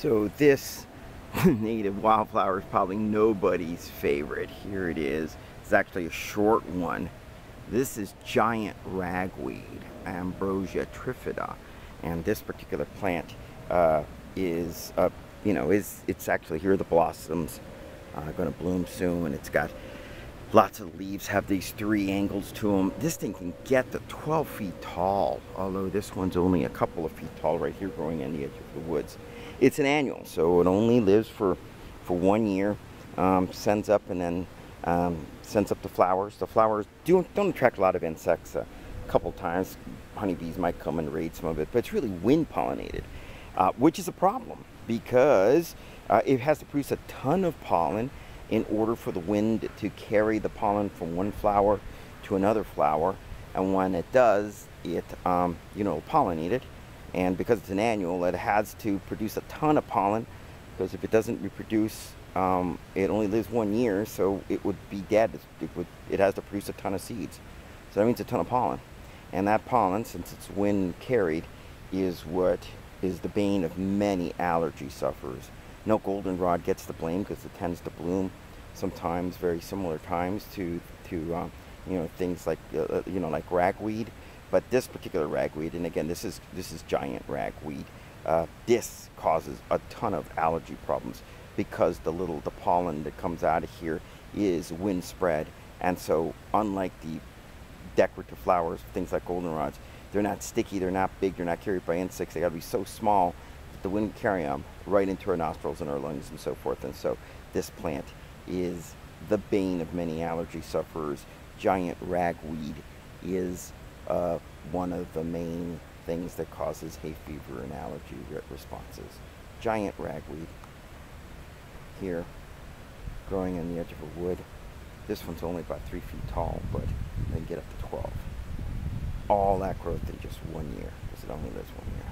So this native wildflower is probably nobody's favorite. Here it is. It's actually a short one. This is giant ragweed, Ambrosia trifida, and this particular plant is it's actually, here are the blossoms, going to bloom soon, and it's got lots of leaves, have these three angles to them. This thing can get to 12 feet tall, although this one's only a couple of feet tall right here, growing on the edge of the woods. It's an annual, so it only lives for 1 year, sends up and then sends up the flowers. The flowers don't attract a lot of insects. A couple times honeybees might come and raid some of it, but it's really wind pollinated, which is a problem because it has to produce a ton of pollen in order for the wind to carry the pollen from one flower to another flower. And when it does, it pollinate it. And because it's an annual, it has to produce a ton of pollen, because if it doesn't reproduce, it only lives 1 year, so it would be dead. It has to produce a ton of seeds. So that means a ton of pollen. And that pollen, since it's wind carried, is what is the bane of many allergy sufferers. No goldenrod gets the blame because it tends to bloom sometimes very similar times to things like like ragweed. But this particular ragweed, and again, this is giant ragweed, this causes a ton of allergy problems because the pollen that comes out of here is wind spread. And so unlike the decorative flowers, things like goldenrods, they're not sticky, they're not big, they're not carried by insects. They got to be so small that the wind can carry them right into our nostrils and our lungs and so forth. And so this plant is the bane of many allergy sufferers. Giant ragweed is one of the main things that causes hay fever and allergy responses. Giant ragweed here, growing on the edge of a wood. This one's only about 3 feet tall, but they can get up to 12. All that growth in just 1 year, because it only lives 1 year.